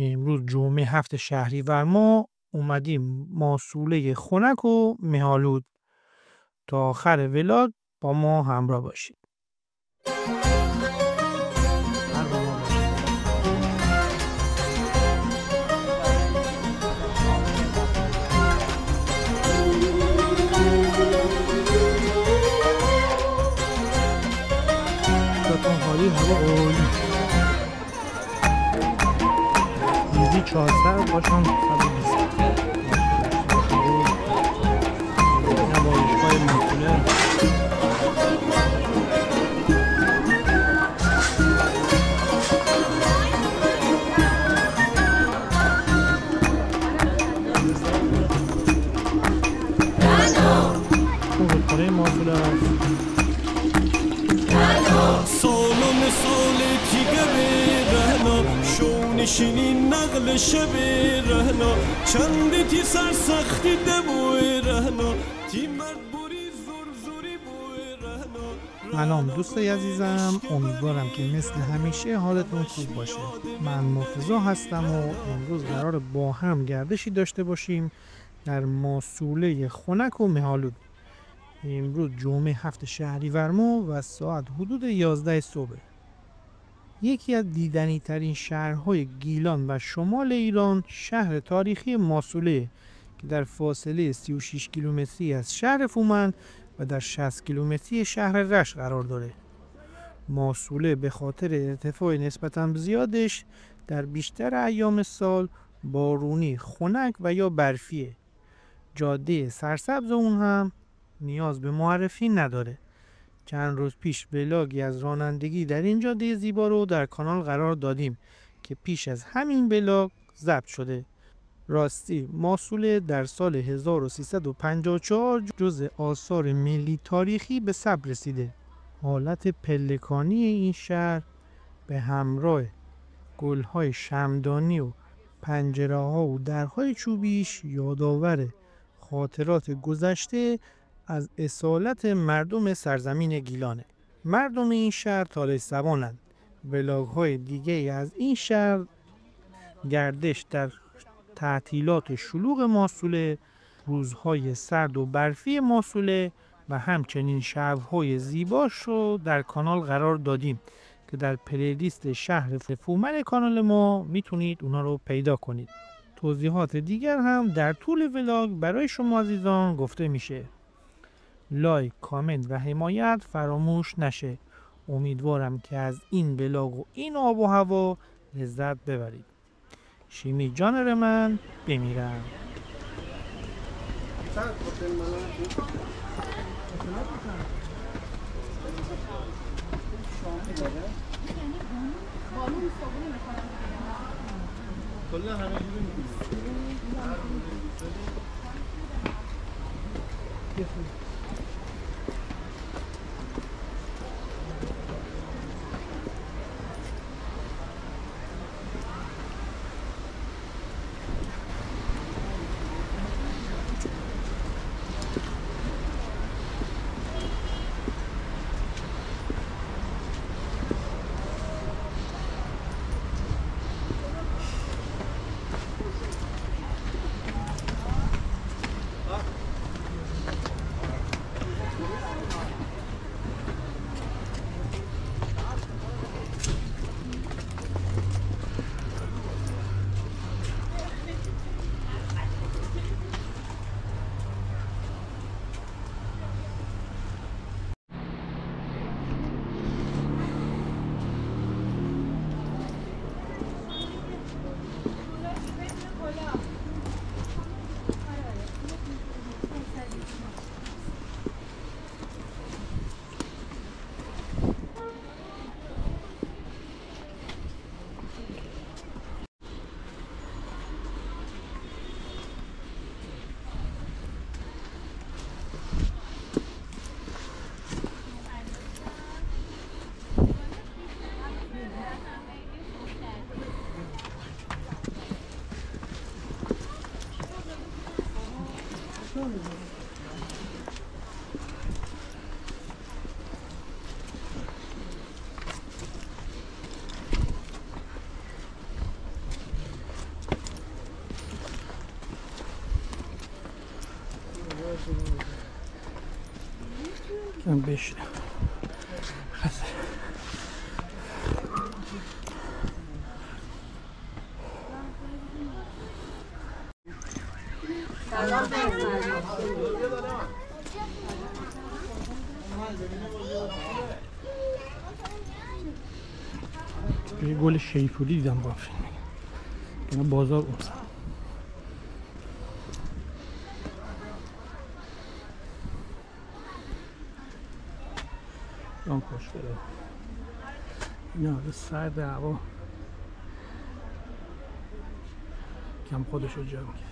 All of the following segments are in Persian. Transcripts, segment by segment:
امروز جمعه 7 شهریور ما اومدیم ماسوله خنک و مه‌آلود. تا آخر ولاگ با ما همراه باشید. حالی هوا عالی. ایزی 400 باشم 120 نمایشگاه ماسوله. خونه ماسوله هست. نشینی نقل شب رهنا چندی تی سرسختی دبوی رهنا تی مرد بوری زوری بوی رهنا. سلام دوستای عزیزم، امیدوارم که مثل همیشه حالتون خوب باشه. من مرتضی هستم و امروز قرار با هم گردشی داشته باشیم در ماسوله خنک و مه‌آلود. امروز جمعه 7 شهریور ماه و ساعت حدود 11 صبح. یکی از دیدنی ترین شهرهای گیلان و شمال ایران شهر تاریخی ماسوله که در فاصله 36 کیلومتری از شهر فومن و در 60 کیلومتری شهر رشت قرار داره. ماسوله به خاطر ارتفاع نسبتاً زیادش در بیشتر ایام سال بارونی، خنک و یا برفیه. جاده سرسبز اون هم نیاز به معرفی نداره. چند روز پیش ولاگی از رانندگی در این جاده زیبا رو در کانال قرار دادیم که پیش از همین ولاگ ضبط شده. راستی ماسوله در سال 1354 جزء آثار ملی تاریخی به ثبت رسیده. حالت پلکانی این شهر به همراه گل‌های شمعدانی و پنجره‌ها و درهای چوبیش یادآور خاطرات گذشته از اصالت مردم سرزمین گیلانه. مردم این شهر تاریخ زبانند. ولاگ های دیگه از این شهر، گردش در تعطیلات شلوغ ماسوله، روزهای سرد و برفی ماسوله و همچنین شب‌های زیباش رو در کانال قرار دادیم که در پلیلیست شهر فومن کانال ما میتونید اونا رو پیدا کنید. توضیحات دیگر هم در طول ولاگ برای شما عزیزان گفته میشه. لایک، کامنت و حمایت فراموش نشه. امیدوارم که از این ولاگ و این آب و هوا لذت ببرید. شیمی جانر من بمیرم. کم بشه خسته یه گل شیپوری دیدم با فیلم اینا بازار اونسا اون خوشگله اینا به سرد هوا کم خودش رو جمع کرد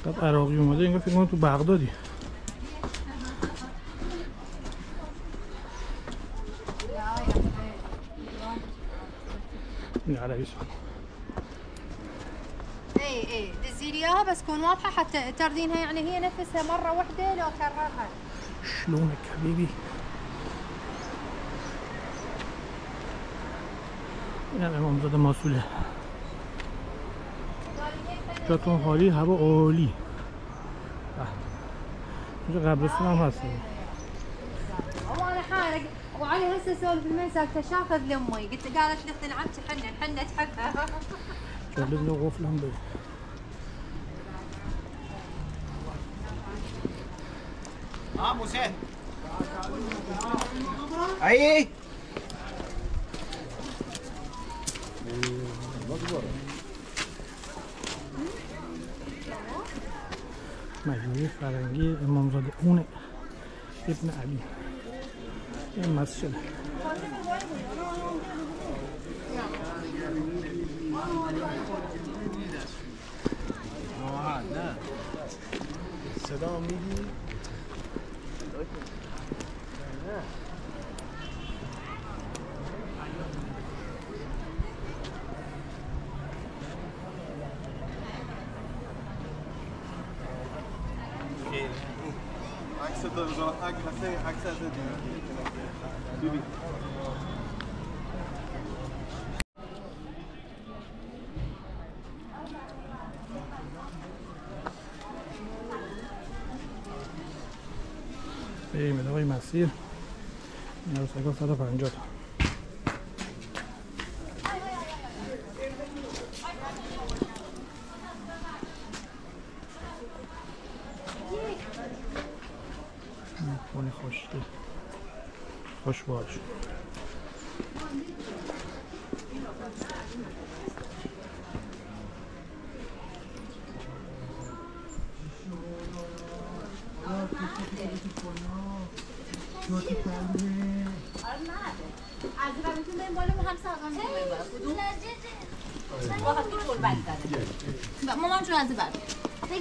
بعد عراقی اومده انگار فکر کنم تو بغدادی این عربستان اي دزي اياها بس تكون واضحه حتى تردينها يعني هي نفسها مره واحده لو كررها شلونك حبيبي این امامزاده ماسوله جاتون خالی هوا عالی اینجا قبرستون هم هست وانا حالق ابو علي هسه سولف المنسى اكتشافت لامي قالت لي اختي لعبتي حنه تحبها جالب له قفل هم بده موسى اي مجموعه فرنگی امامزاده اونه ابن علی این مسجد نه صدا میگی عکس از ببین بریم ادامه مسیر این عروسک‌ها 150 تا خونه خوشگل خوشبال شد از رابطون بریم بالا هم سازان بریم بالا کدوم؟ واقعا که جول بک داده مامان جون از بعد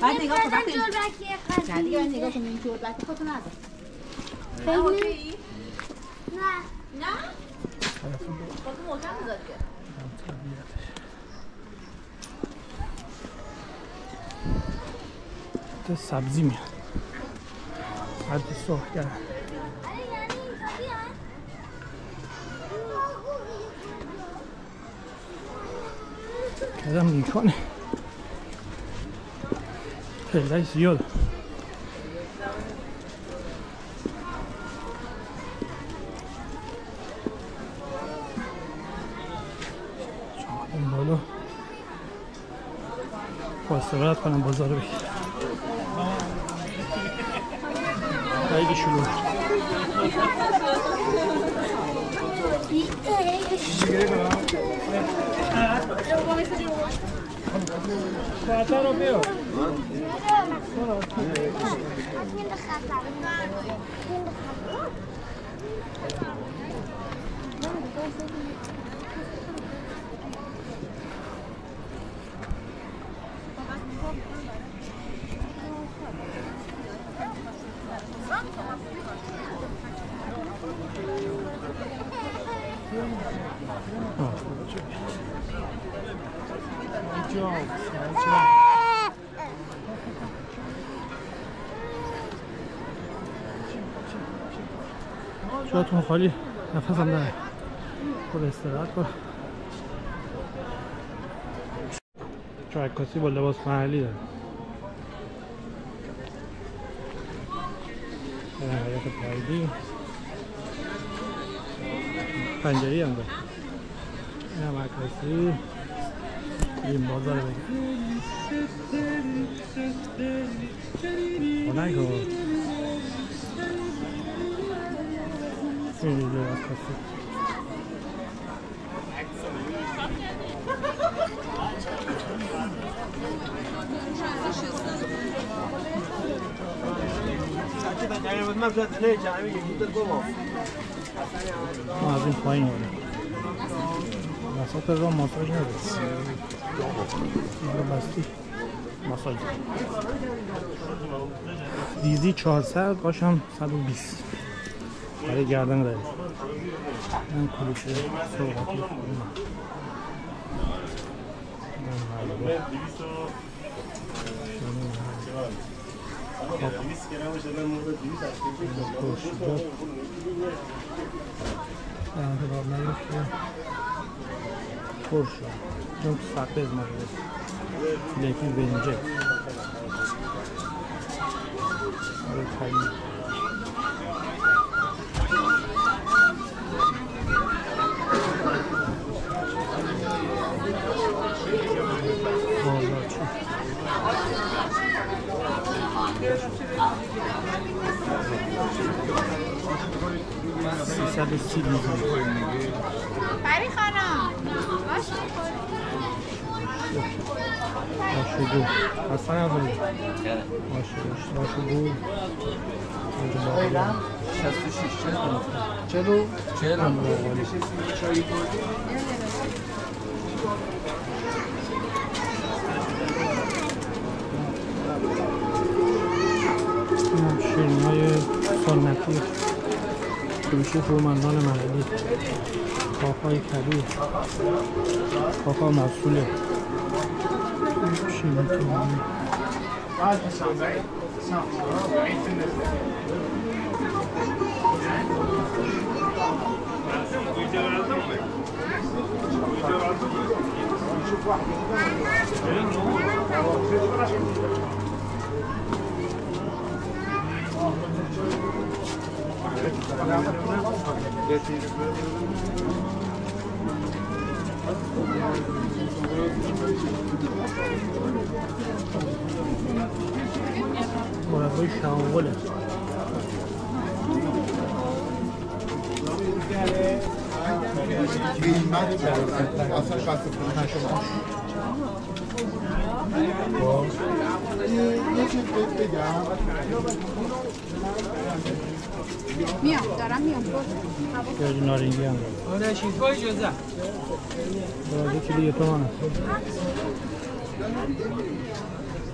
بعد نگاه کن بعد جول بکیه قدیم دیگه نگاه کن این جول بک خودتون نزد اوکی؟ نه نه؟ خودتون محکم بذار دیگه تو سبزی میاد سبزی سرخ کرد کدام نیکنه خیلی زیاد این بالا باستراحت کنم بازار رو بگیر خیلی شلوغ Cuatro europeo. جاتون خالی، نفسم داره. خود استراحت کن. چه عکاسی با لباس محلی داره. حیات پایدی پنجری هم داره. این هم عکاسی. این بازار بگه خونه کن. این دیگه عکاسی. ما از این پایین آره وسط را ماساژ نداریم رو بستی ماساژ دیزی 400 قاشم 120 برای گردن داریم این کلوشه سوقاتی Porsche, não sapes mais vezes. Daqui vende. Olha o caminho. Sabe se Pari خانم ماشو اصلا نبودی ماشو بود 66 شیرینی های سنتی فروشی فرومندان محلی کاکای کبیر کاکا موصوله شیرینی تومانی مربای شامگله میام دارم میام گردی نارنگی هم آره شیفای جزه برای کلی تومانه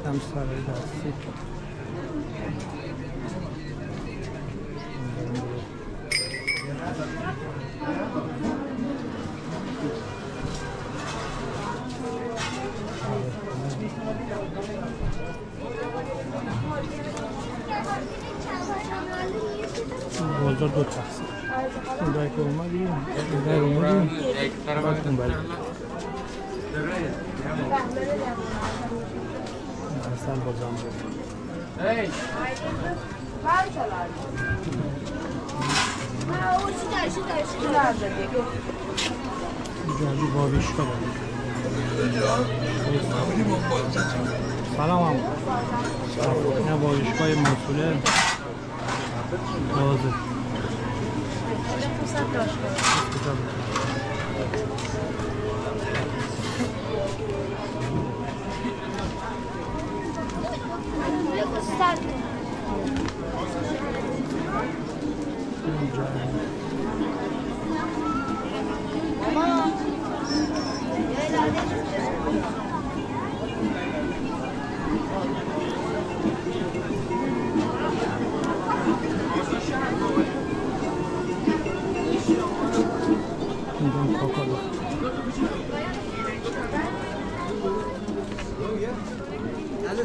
هم سرای دستی بازار دو تقسیم این دایی که اومدیم این دایی اومدیم باید کن بریم اصلا بازم بریم جالی بابیشکا داریم سلام هم این بابیشکای موصوله تازه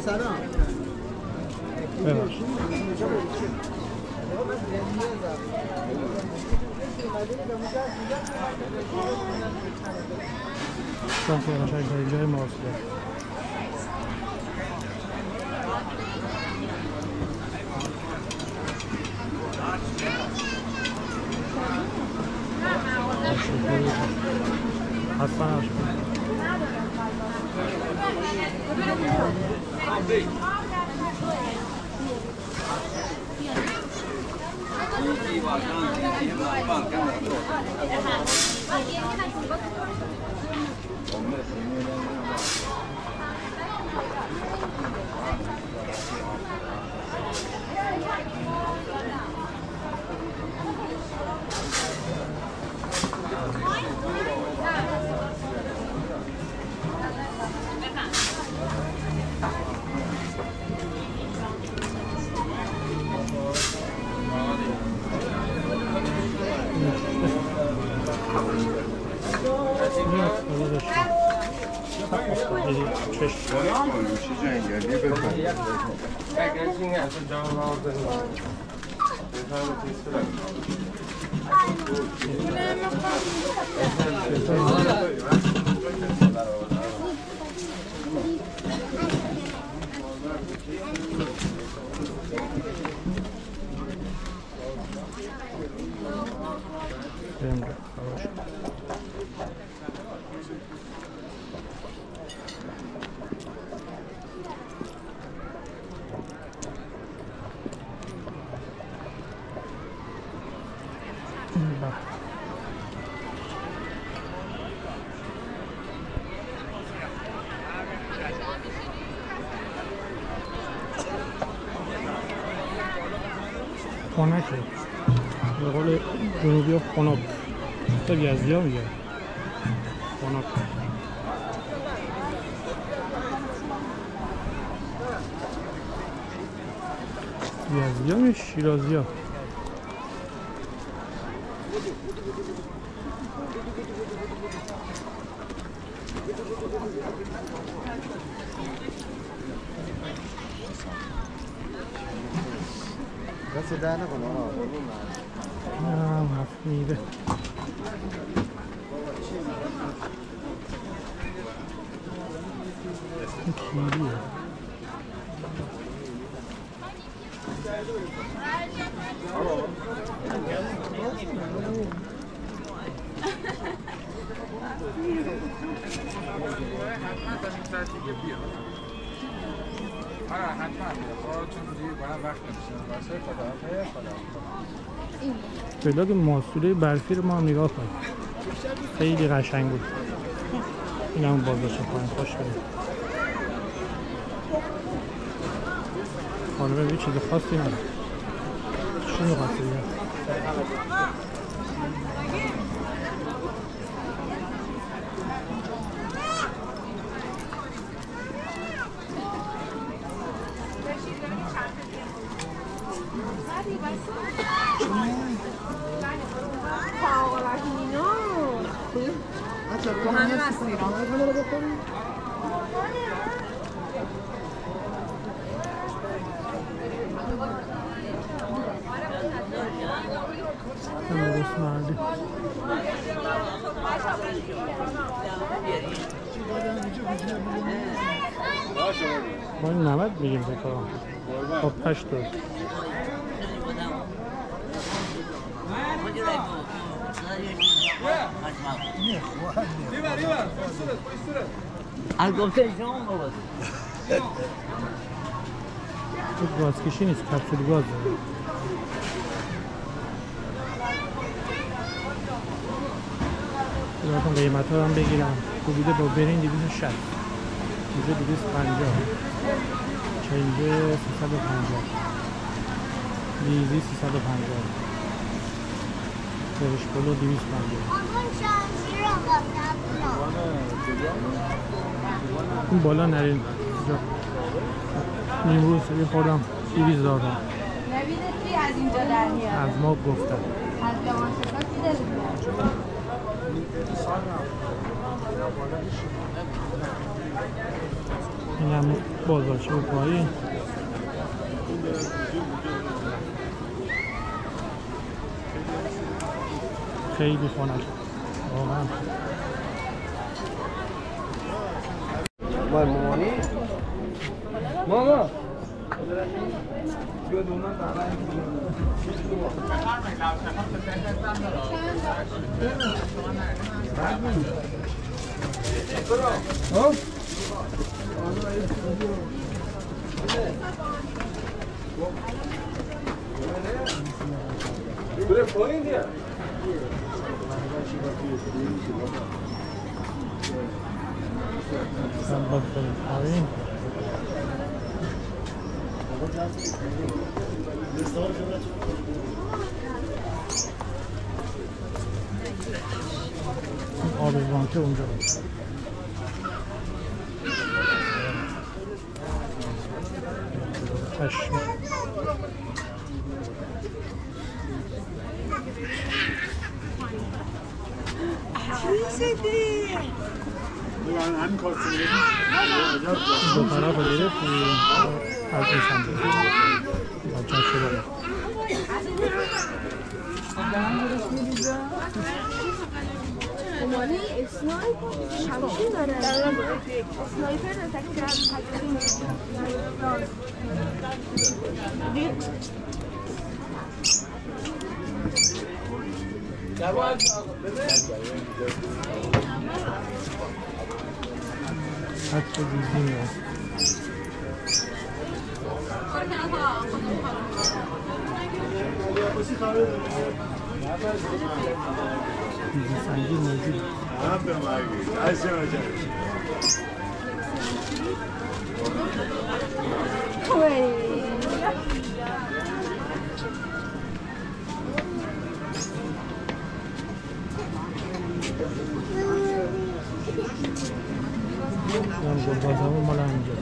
سلام ببخشید صافی قشنگ تا اینجای ماست. حتما خنکه به قول جنوبی ها خنک تا یزدی ها میگه خنک یزدی ها میگه شیرازی ها دست در نکن نه هفت میده کیلیه بلاگ ماسوله برفی رو ما هم نگاه کنیم خیلی قشنگ بود این هم بازداشت کنیم خوش کنیم خانمه به چیز خاصی نداره شنو خاصی بگم درست مردی ما این 90 بگیم بکنم با 8 دور تو گاز کشی نیست کپسول گاز داره براتون قیمت ها هم بگیرم کوبیده با برین 260 اینجا 250 چنجه 350 لیزی 350 فرش پلو 250 این بالا نرین نیمروز سبی خوردم 200 دادم نبیده چی از اینجا در میاد؟ از ما گفتم از جوانشکا چی داری میاد؟ این هم بازارچه و پایی خیلی خنک واقعا. مامانی ماما بیا دونم بره پایین دیگه. سنباد بریم پایین. آب وانته اونجا بود. چشم همین کار کنید. دو طرف رو گرفت از این سمت بچه شده مامانی اسنایپر شمشیر داره. اسنایپر حتی دیدیم دیزی سنگی موجود بازمون مال همینجا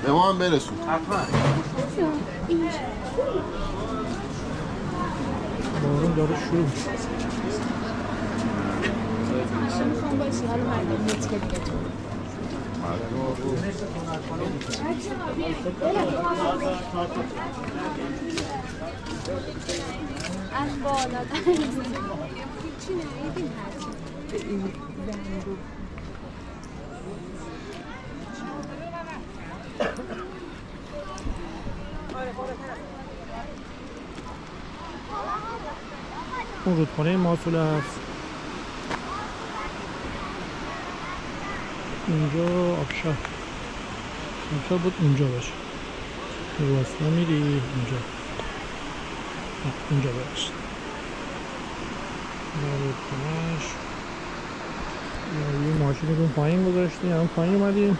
به ما هم برسون. بارون داره شروع میخوام باشی حالا مردم نیت که دیگه تو از بالا چی نمیدیم هست این زنگو اون رودخانه ماسوله هست. اینجا آبشار بود اونجا باشه رو واسطه میری اینجا اینجا باشه رودخانهش. یه ماشین رو پایین گذاشتیم هم پایین اومدیم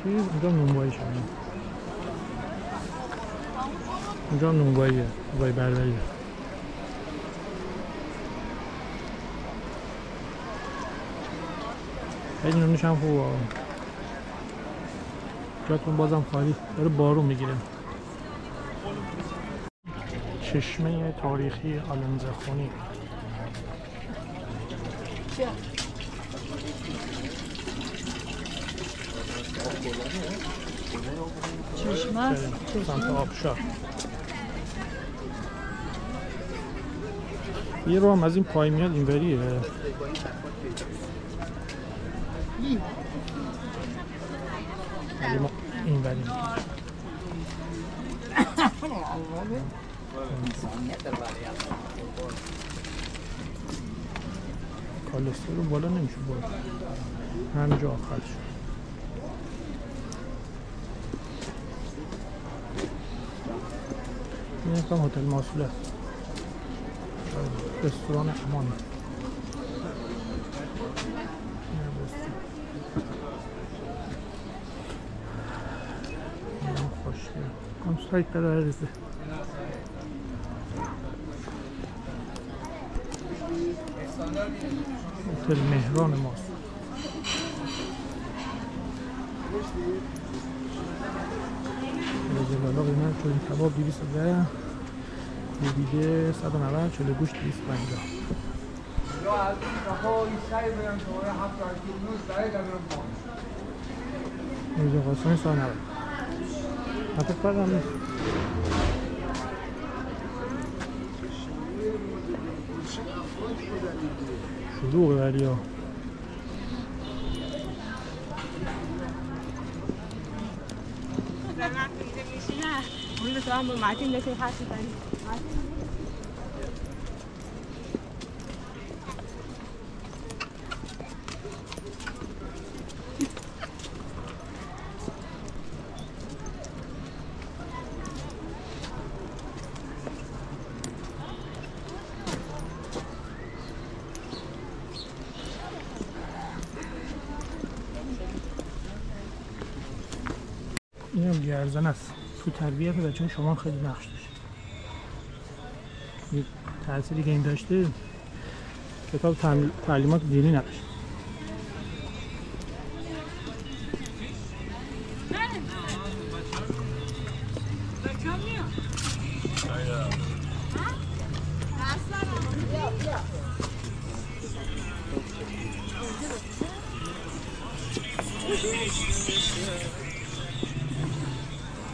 اینجا نونوایی شدیم. اینجا نونواییه نونوایی برداریه. خیلی نونش هم خوبه جاتون بازم خالی داره بارون میگیره. چشمه تاریخی آلنزخونی چشمه است سمت آبشار. یه رو هم از این پای میاد این وریه ولی ما این وری کالستر رو بالا نمیشه برد همینجا آخر شد. این یکم هتل ماسوله است. رستوران امان خوشگل کنسترایت داره ریزه. هتل مهران ماست. رجلالا قیمت تو این کباب 210 کوبیده 190 چلو گوشت 250. اینجا قاسمی 190. حتی فرقم نیست. شلوغه ولی ها. این هم گرزن است. تو تربیت بچه شما خیلی نقش داشته. یه تأثیری که این داشته کتاب تعلیمات دینی نداشت.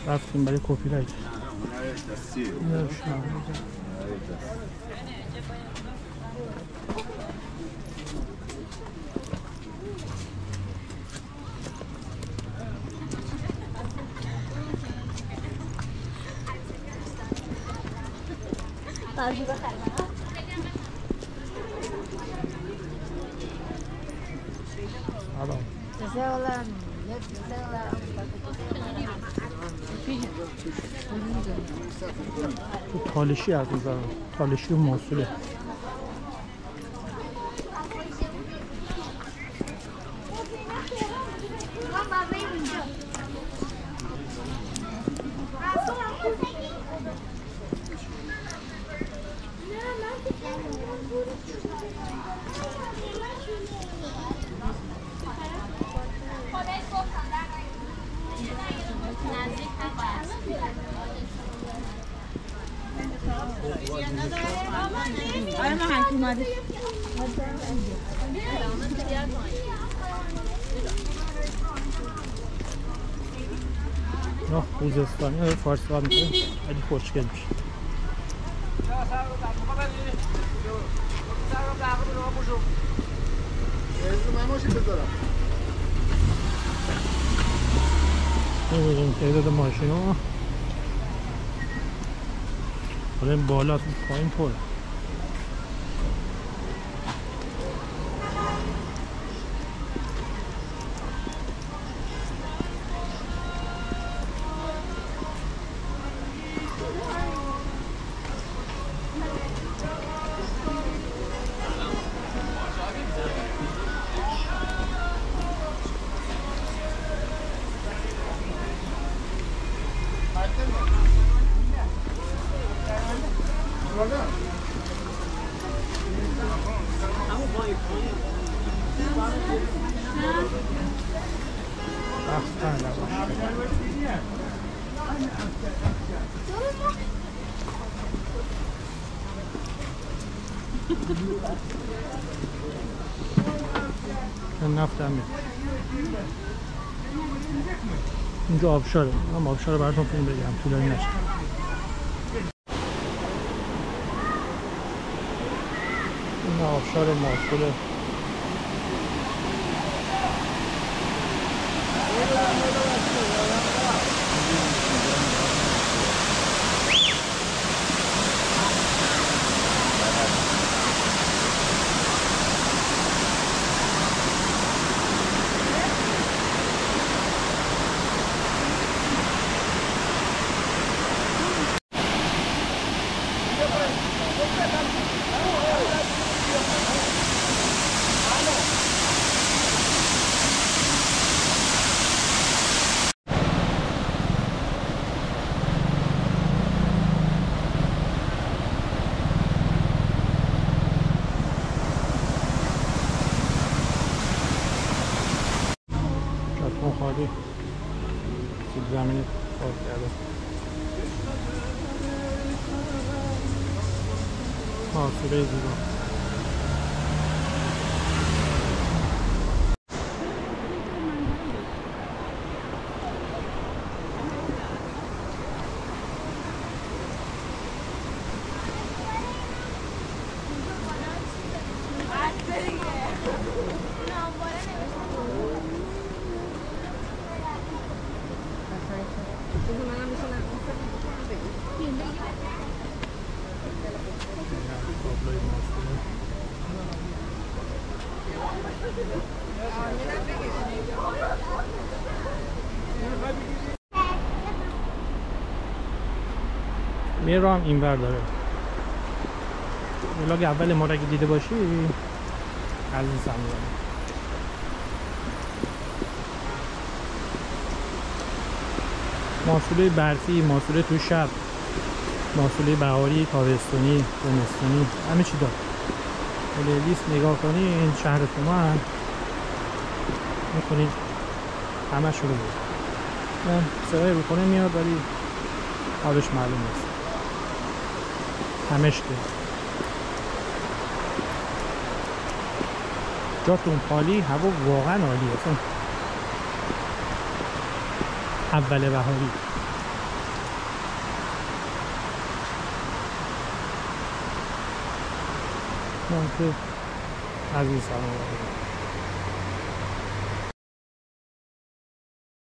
رفتیم برای کپی رایت. تو تالشی از میذارم. تالشی و موصوله. خوزستانی ها فارسی ها میکنه ولی خوشگل میشه. این تعداد ماشین ها حالا این بالا پایین پر. نفت هم میاد. اینجا آبشاره. من آبشاره براتون فیلم بگم طولانی نشه. این آبشار موصوله. خالی زمین خاک کرده. محصوله زیبا. یه راه هم اینور داره. ولاگ اول ما را اگه دیده باشی عزیزم داره. محصوله برفی، محصوله تو شب، محصوله بهاری، تابستونی، زمستونی، همه چی داره. اگه لیست نگاه کنی این شهر شما هم میتونید همه شروع بود. اون صدای رودخونه میاد ولی حالش معلوم نیست. همش ده جاتون خالی، هوا واقعا عالیه. اصلا اول بهاری. من که عزیز سلام